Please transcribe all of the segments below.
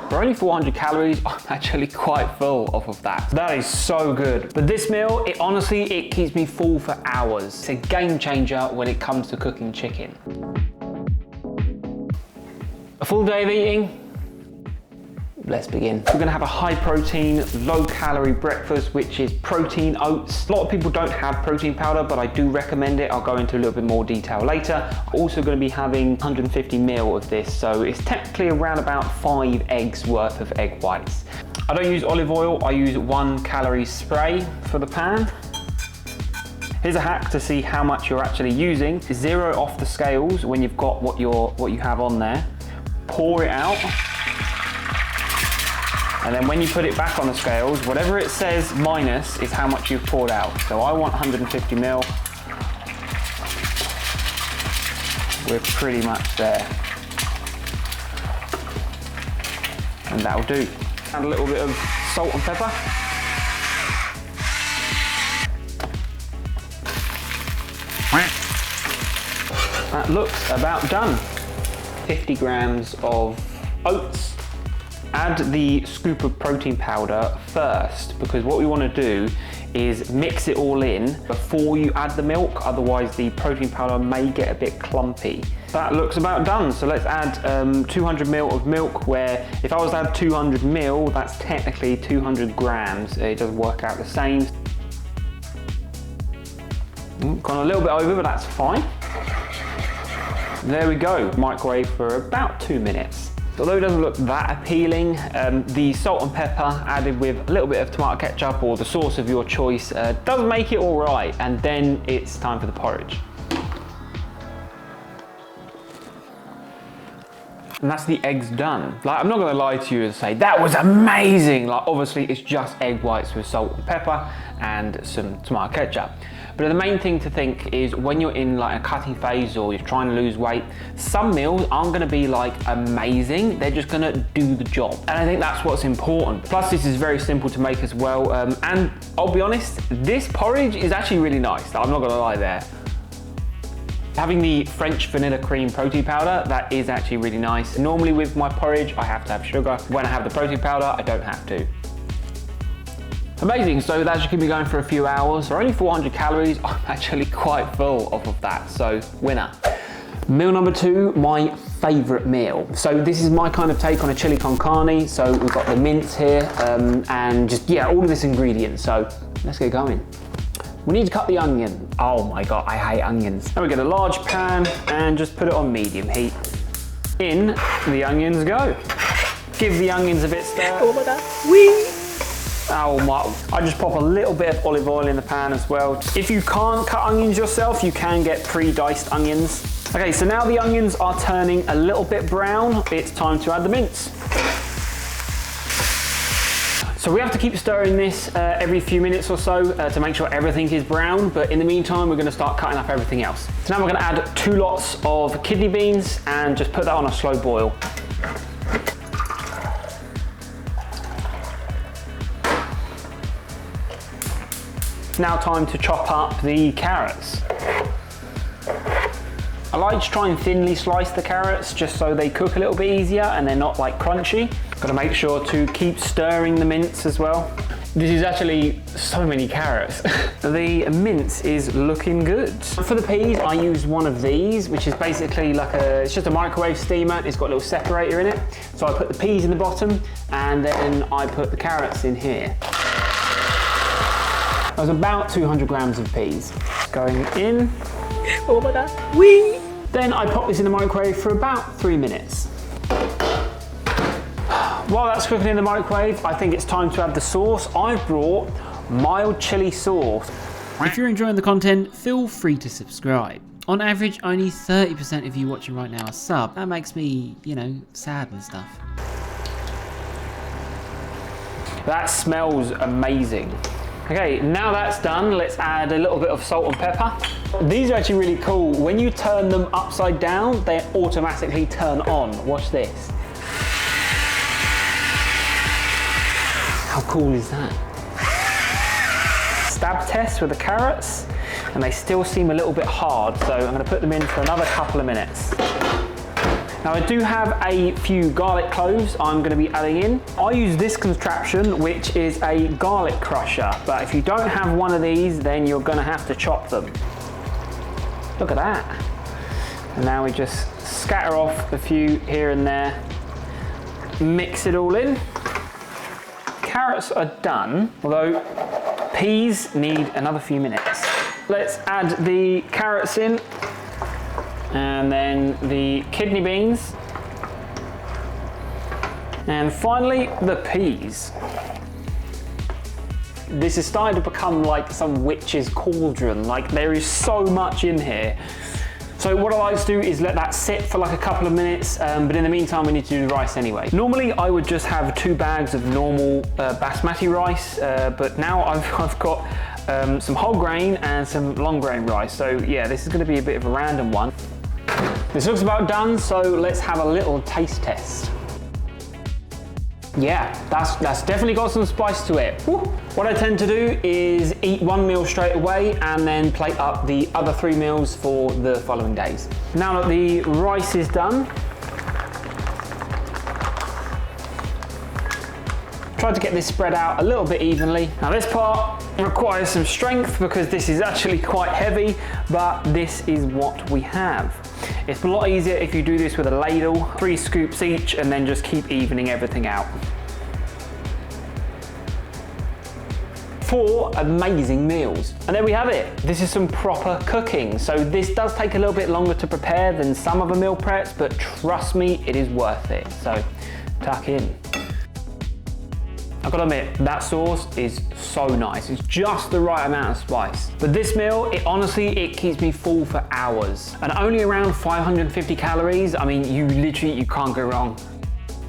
For only 400 calories, I'm actually quite full off of that. That is so good. But this meal, honestly, it keeps me full for hours. It's a game changer when it comes to cooking chicken. A full day of eating. Let's begin. We're gonna have a high protein, low calorie breakfast, which is protein oats. A lot of people don't have protein powder, but I do recommend it. I'll go into a little bit more detail later. Also gonna be having 150 ml of this, so it's technically around about 5 eggs worth of egg whites. I don't use olive oil, I use 1 calorie spray for the pan. Here's a hack to see how much you're actually using. Zero off the scales when you've got what you have on there. Pour it out. And then when you put it back on the scales, whatever it says minus is how much you've poured out. So I want 150 ml. We're pretty much there. And that'll do. Add a little bit of salt and pepper. That looks about done. 50 grams of oats. Add the scoop of protein powder first, because what we want to do is mix it all in before you add the milk, otherwise the protein powder may get a bit clumpy. That looks about done, so let's add 200 ml of milk, where if I was to add 200 ml, that's technically 200 grams. It doesn't work out the same. Gone a little bit over, but that's fine. There we go, microwave for about 2 minutes. Although it doesn't look that appealing, the salt and pepper added with a little bit of tomato ketchup or the sauce of your choice does make it all right, and then it's time for the porridge. And that's the eggs done. Like, I'm not gonna lie to you and say, that was amazing! Like, obviously it's just egg whites with salt and pepper and some tomato ketchup. But the main thing to think is when you're in like a cutting phase or you're trying to lose weight, some meals aren't gonna be like amazing, they're just gonna do the job. And I think that's what's important. Plus this is very simple to make as well. And I'll be honest, this porridge is actually really nice. I'm not gonna lie there. Having the French vanilla cream protein powder, that is actually really nice. Normally with my porridge, I have to have sugar. When I have the protein powder, I don't have to. Amazing, so that should keep me going for a few hours. For only 400 calories, I'm actually quite full off of that, so winner. Meal number 2, my favorite meal. So this is my kind of take on a chili con carne. So we've got the mince here, and just, yeah, all of this ingredients. So let's get going. We need to cut the onion. Oh my God, I hate onions. Now we get a large pan and just put it on medium heat. In the onions go. Give the onions a bit stir. Oh my God, wee! Oh my, I just pop a little bit of olive oil in the pan as well. If you can't cut onions yourself, you can get pre-diced onions. Okay, so now the onions are turning a little bit brown. It's time to add the mince. So we have to keep stirring this every few minutes or so to make sure everything is brown, but in the meantime, we're gonna start cutting up everything else. So now we're gonna add 2 lots of kidney beans and just put that on a slow boil. Now time to chop up the carrots. I like to try and thinly slice the carrots just so they cook a little bit easier and they're not like crunchy. Gotta make sure to keep stirring the mince as well. This is actually so many carrots. The mince is looking good. For the peas, I use one of these, which is basically like it's just a microwave steamer. It's got a little separator in it. So I put the peas in the bottom and then I put the carrots in here. There's about 200 grams of peas going in. Oh my God, wee! Then I pop this in the microwave for about 3 minutes. While that's cooking in the microwave, I think it's time to add the sauce. I've brought mild chili sauce. If you're enjoying the content, feel free to subscribe. On average, only 30% of you watching right now are sub. That makes me, you know, sad and stuff. That smells amazing. Okay, now that's done, let's add a little bit of salt and pepper. These are actually really cool. When you turn them upside down, they automatically turn on. Watch this. How cool is that? Stab test with the carrots, and they still seem a little bit hard, so I'm gonna put them in for another couple of minutes. Now I do have a few garlic cloves I'm going to be adding in. I use this contraption, which is a garlic crusher, but if you don't have one of these, then you're going to have to chop them. Look at that. And now we just scatter off a few here and there, mix it all in. Carrots are done, although peas need another few minutes. Let's add the carrots in, and then the kidney beans, and finally the peas. This is starting to become like some witch's cauldron, like there is so much in here. So what I like to do is let that sit for like a couple of minutes, but in the meantime we need to do the rice anyway. Normally I would just have 2 bags of normal basmati rice, but now I've got some whole grain and some long grain rice. So yeah, this is going to be a bit of a random one. This looks about done, so let's have a little taste test. Yeah, that's definitely got some spice to it. Woo. What I tend to do is eat 1 meal straight away and then plate up the other 3 meals for the following days. Now that the rice is done, try to get this spread out a little bit evenly. Now this part requires some strength because this is actually quite heavy, but this is what we have. It's a lot easier if you do this with a ladle, 3 scoops each, and then just keep evening everything out. 4 amazing meals. And there we have it. This is some proper cooking. So this does take a little bit longer to prepare than some other meal preps, but trust me, it is worth it. So tuck in. I've got to admit, that sauce is so nice. It's just the right amount of spice. But this meal, it keeps me full for hours. And only around 550 calories. I mean, you can't go wrong.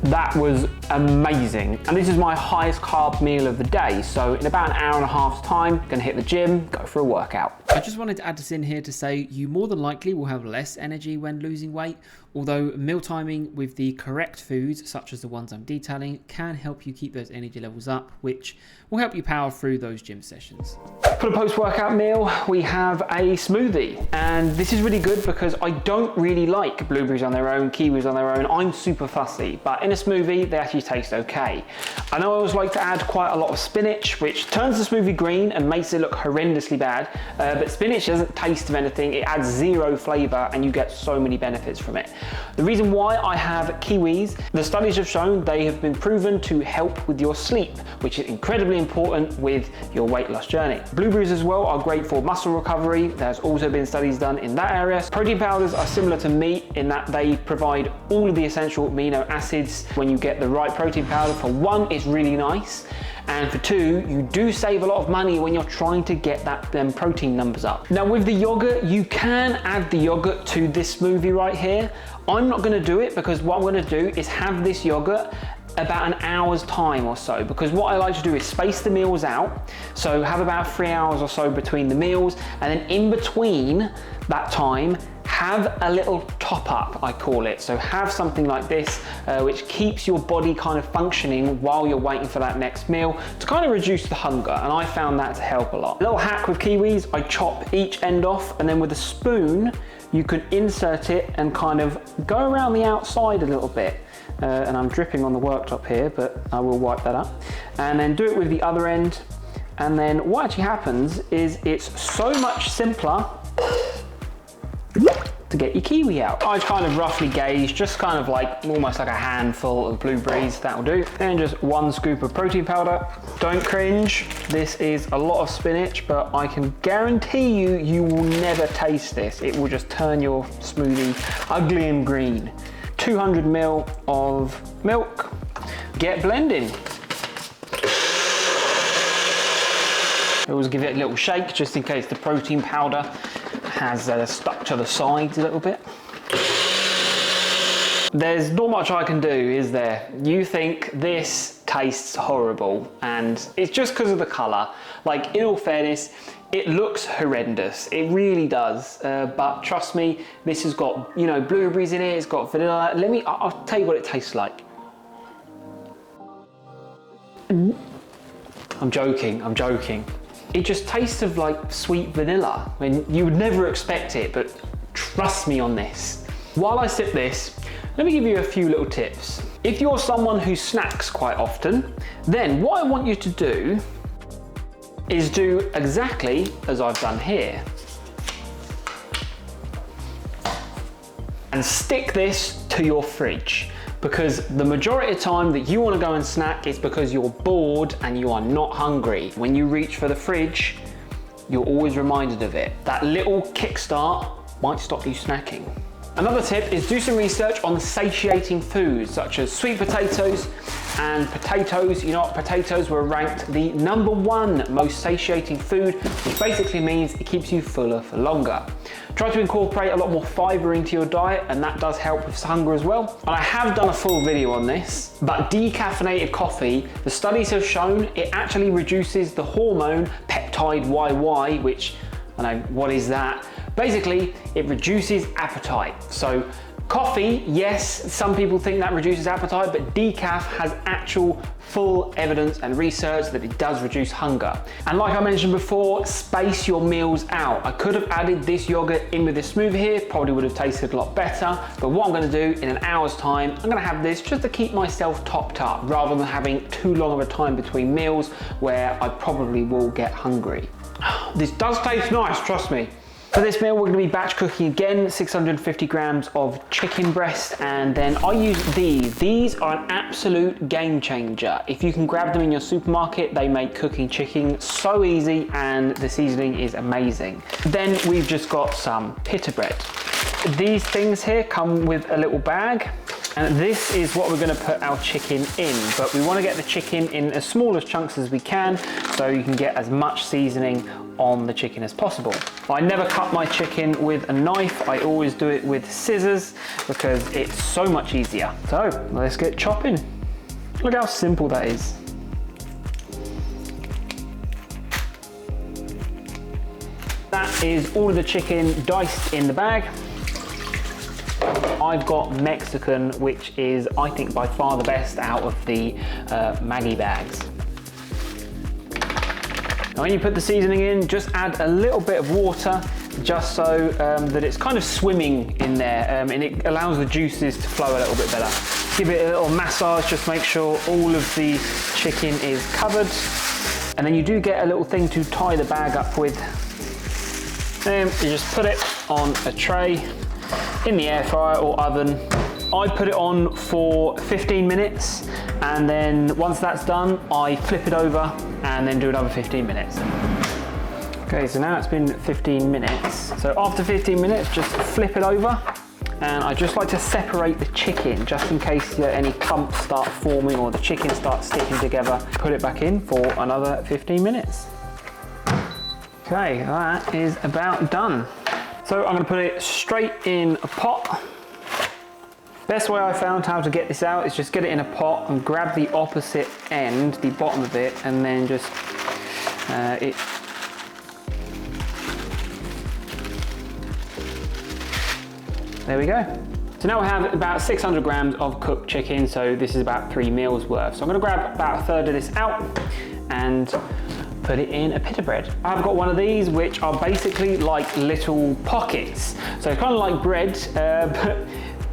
That was amazing. And this is my highest carb meal of the day. So in about an hour and a half's time, gonna hit the gym, go for a workout. I just wanted to add this in here to say you more than likely will have less energy when losing weight, although meal timing with the correct foods, such as the ones I'm detailing, can help you keep those energy levels up, which will help you power through those gym sessions. For the post-workout meal, we have a smoothie, and this is really good because I don't really like blueberries on their own, kiwis on their own. I'm super fussy, but in a smoothie, they actually taste okay. I know I always like to add quite a lot of spinach, which turns the smoothie green and makes it look horrendously bad, but spinach doesn't taste of anything. It adds 0 flavor and you get so many benefits from it. The reason why I have kiwis, the studies have shown they have been proven to help with your sleep, which is incredibly important with your weight loss journey. Blueberries as well are great for muscle recovery. There's also been studies done in that area. Protein powders are similar to meat in that they provide all of the essential amino acids when you get the right protein powder. For 1, it's really nice. And for 2, you do save a lot of money when you're trying to get them protein numbers up. Now with the yogurt, you can add the yogurt to this smoothie right here. I'm not gonna do it because what I'm gonna do is have this yogurt about an hour's time or so, because what I like to do is space the meals out. So have about 3 hours or so between the meals, and then in between that time, have a little top up, I call it. So have something like this, which keeps your body kind of functioning while you're waiting for that next meal to kind of reduce the hunger. And I found that to help a lot. A little hack with kiwis, I chop each end off, and then with a spoon, you can insert it and kind of go around the outside a little bit. And I'm dripping on the worktop here, but I will wipe that up. And then do it with the other end. And then what actually happens is it's so much simpler to get your kiwi out. I kind of roughly gauge, just kind of like almost like a handful of blueberries, that'll do. And just 1 scoop of protein powder. Don't cringe, this is a lot of spinach, but I can guarantee you, you will never taste this. It will just turn your smoothie ugly and green. 200 ml of milk, get blending. Always give it a little shake just in case the protein powder has stuck to the sides a little bit. There's not much I can do, is there? You think this tastes horrible, and it's just because of the color. Like, in all fairness, it looks horrendous. It really does. But trust me, this has got, you know, blueberries in it. It's got vanilla. I'll tell you what it tastes like. I'm joking. It just tastes of like sweet vanilla. I mean, you would never expect it, but trust me on this. While I sip this, Let me give you a few little tips. If you're someone who snacks quite often, then what I want you to do is do exactly as I've done here. And stick this to your fridge, because the majority of time that you want to go and snack is because you're bored and you are not hungry. When you reach for the fridge, you're always reminded of it. That little kickstart might stop you snacking. Another tip is do some research on satiating foods such as sweet potatoes and potatoes. You know what, potatoes were ranked the #1 most satiating food, which basically means it keeps you fuller for longer. Try to incorporate a lot more fiber into your diet, and that does help with hunger as well. And I have done a full video on this, but decaffeinated coffee, the studies have shown it actually reduces the hormone peptide YY, which, I know, what is that? Basically, it reduces appetite. So coffee, yes, some people think that reduces appetite, but decaf has actual full evidence and research that it does reduce hunger. And like I mentioned before, space your meals out. I could have added this yogurt in with this smoothie here, probably would have tasted a lot better, but what I'm gonna do in an hour's time, I'm gonna have this just to keep myself topped up, rather than having too long of a time between meals where I probably will get hungry. This does taste nice, trust me. For this meal, we're gonna be batch cooking again, 650 grams of chicken breast, and then I use these. These are an absolute game changer. If you can grab them in your supermarket, they make cooking chicken so easy, and the seasoning is amazing. Then we've just got some pita bread. These things here come with a little bag, and this is what we're gonna put our chicken in, but we wanna get the chicken in as small as chunks as we can, so you can get as much seasoning on the chicken as possible. I never cut my chicken with a knife, I always do it with scissors because it's so much easier. So let's get chopping. Look how simple that is. That is all of the chicken diced in the bag. I've got Mexican, which is, I think, by far the best out of the Maggi bags. Now when you put the seasoning in, just add a little bit of water, just so that it's kind of swimming in there, and it allows the juices to flow a little bit better. Give it a little massage, just make sure all of the chicken is covered. And then you do get a little thing to tie the bag up with. And you just put it on a tray in the air fryer or oven. I put it on for 15 minutes, and then once that's done, I flip it over and then do another 15 minutes. Okay, so now it's been 15 minutes. So after 15 minutes, just flip it over, and I just like to separate the chicken just in case any clumps start forming or the chicken starts sticking together. Put it back in for another 15 minutes. Okay, that is about done. So I'm gonna put it straight in a pot. Best way I found how to get this out is just get it in a pot and grab the opposite end, the bottom of it, and then just there we go. So now we have about 600 grams of cooked chicken, so this is about 3 meals worth. So I'm gonna grab about a third of this out and put it in a pita bread. I've got one of these, which are basically like little pockets. So it's kind of like bread, but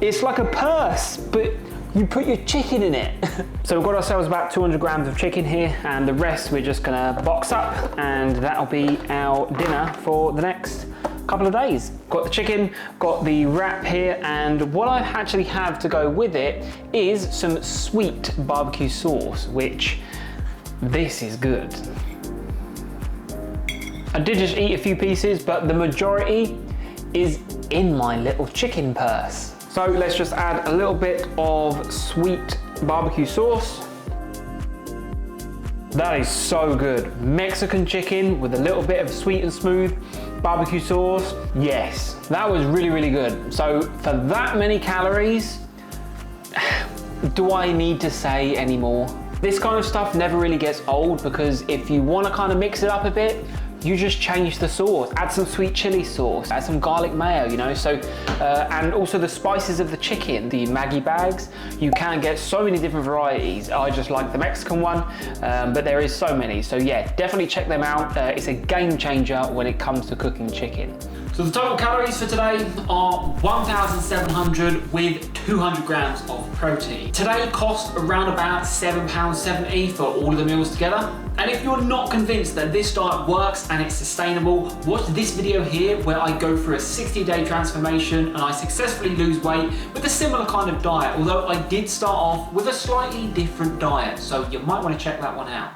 it's like a purse, but you put your chicken in it. So we've got ourselves about 200 grams of chicken here, and the rest we're just gonna box up, and that'll be our dinner for the next couple of days. Got the chicken, got the wrap here, and what I actually have to go with it is some sweet barbecue sauce, which this is good. I did just eat a few pieces, but the majority is in my little chicken purse. So let's just add a little bit of sweet barbecue sauce. That is so good. Mexican chicken with a little bit of sweet and smooth barbecue sauce. Yes, that was really, really good. So for that many calories, do I need to say any more? This kind of stuff never really gets old, because if you want to kind of mix it up a bit, you just change the sauce, add some sweet chili sauce, add some garlic mayo, you know, so, and also the spices of the chicken, the Maggi bags, you can get so many different varieties. I just like the Mexican one, but there is so many. So yeah, definitely check them out. It's a game changer when it comes to cooking chicken. So the total calories for today are 1,700 with 200 grams of protein. Today cost around about £7.70 for all of the meals together. And if you're not convinced that this diet works and it's sustainable, watch this video here where I go through a 60-day transformation and I successfully lose weight with a similar kind of diet, although I did start off with a slightly different diet, so you might want to check that one out.